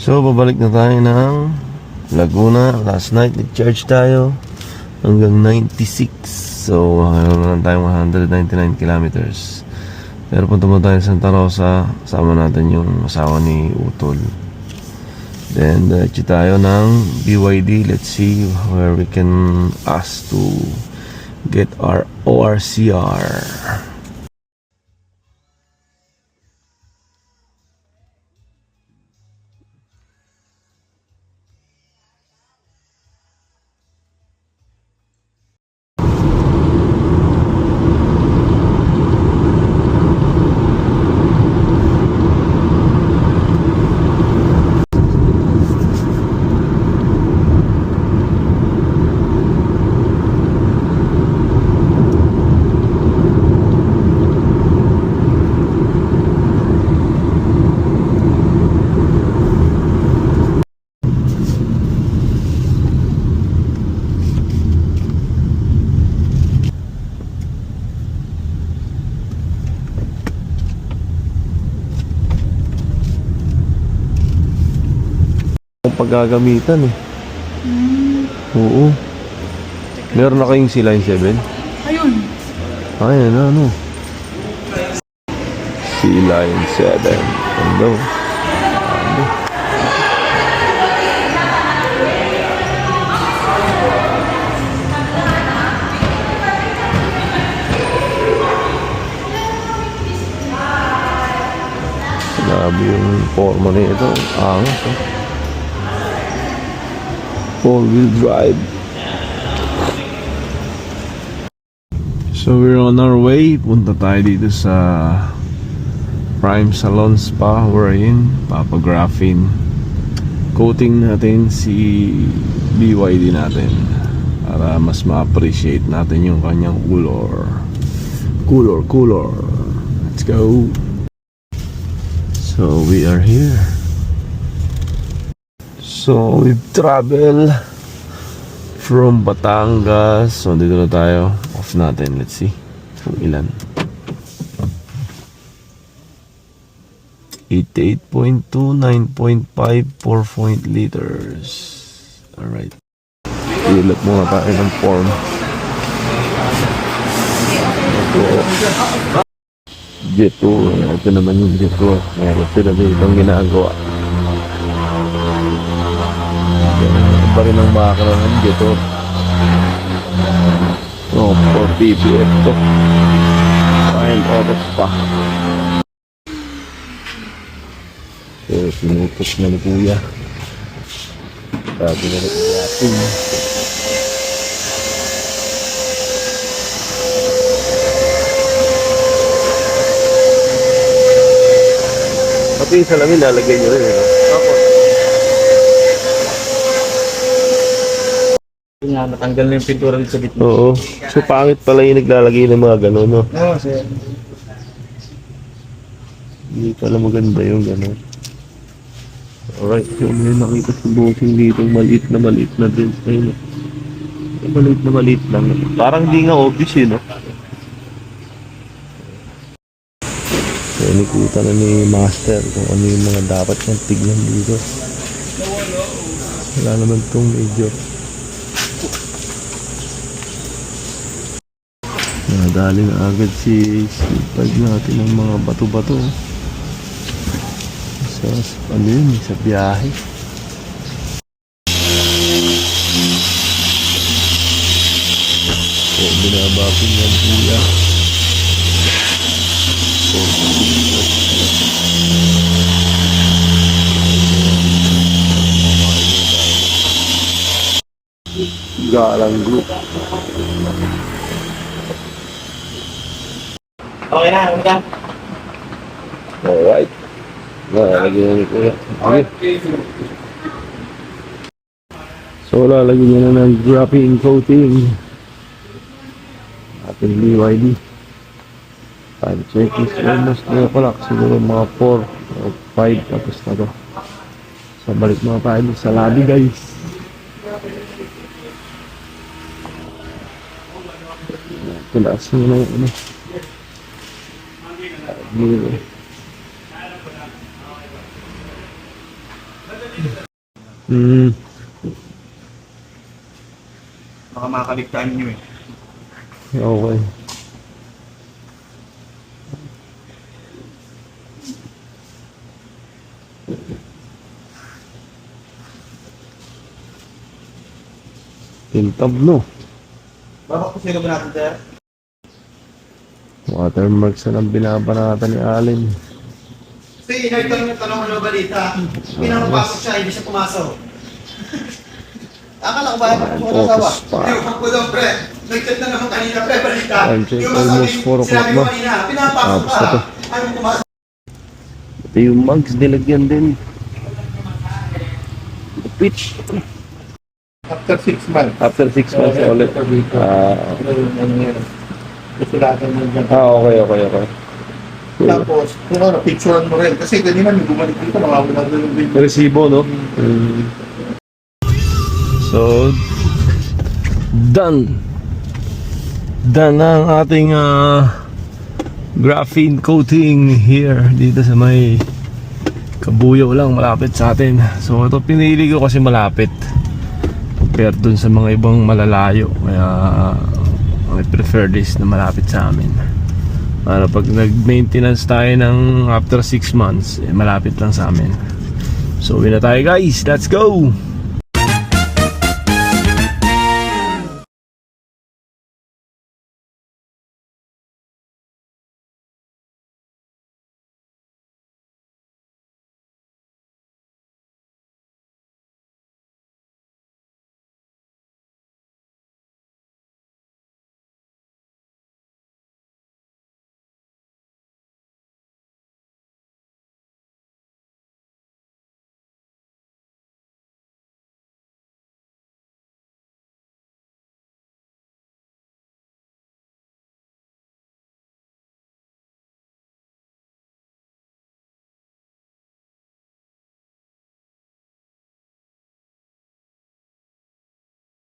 So, babalik na tayo ng Laguna. Last night, nag-charge tayo hanggang 96. So, meron na tayong 199 kilometers. Pero punta mo tayo sa Santa Rosa. Kasama natin yung asawa ni Utol. Then, diretso tayo ng BYD. Let's see where we can ask to get our ORCR. Paggagamitan eh. Oo. Meron na kayong C-Line 7? Ayun. Ayan na ano. C-Line 7. Ano? Ano? Grabe yung forma nito. Angas oh. 4-wheel drive. So we're on our way. Punta tayo dito sa Prime Salon Spa wherein papagraphing coating natin si BYD natin para mas ma-appreciate natin yung kanyang color. Let's go. So we are here. So we've traveled from Batangas. So dito na tayo. Off natin. Let's see kung ilan. 88.2, 9.5, 4 liters. Alright. Ilot muna tayo ng form. Jet 2. Ito naman yung Jet 2. Meron sila dito ang ginagawa. Pa rin ang makakala ng dito. Oh, 4 ppm to. Wild oras pa. So, sinutos na ni Kuya. Sabi na rin natin. Pati yung salamin lalagay nyo rin. Opo. Nga, natanggal na yung pintura dito sa gitna. Oo. So, pangit pala yung naglalagay ng mga gano'n, no? Oo, sir. Hindi pala maganda yung gano'n. Alright. So, may nakita sa booking dito. Maliit na din. Ayun. Maliit lang. Parang di nga obvious yun, no? So, nikuta na ni Master kung ano yung mga dapat niyang tignan dito. Wala naman itong medyo. Nadali na agad si Slipad natin ng mga bato-bato sa ano yun, sa biyahe. So binabapin ng Kuya. Galang group. Okay na, okay na. Alright. Lalagyan na ni Kuya. Okay. So lalagyan niya na ng graphene coating. Ating BYD. Time check is almost 3 o'clock. Siguro mga 4 o 5 tapos na to. So balik mga tayo sa lobby guys. Tulas nyo na yung ano. Baka makakaligtaan nyo eh. Okay. Tintab, no? Baka po sino ba natin, sir? Watermarks na lang binabanatan ni Allen. Kasi inert lang yung tanong ano balita. Pinapapasok siya, hindi siya pumasok. Akala ko ba yung mga asawa? Focus pa. Yung ko daw, pre. Nag-chat na naman kanina, pre, balita. Time check, Yung almost 4 o'clock sinabi ko na. kanina, pinapasok Tapos na to. ka. Ayaw mo pumasok. Ito yung mugs, nilagyan din. Pitch. After 6 months. After 6 months ulit. Okay. Tapos, kung ano, picturean mo rin. Kasi ganyan yung bumalik dito, makawala na yung video. Resibo, no? So, done. Done na ang ating graphene coating here dito sa may Kabuyaw lang, malapit sa atin. So ito pinili ko kasi malapit compared dun sa mga ibang malalayo. Kaya I prefer this na malapit sa amin. Para pag nag-maintenance tayo ng after 6 months, malapit lang sa amin. So uwi na tayo guys, let's go!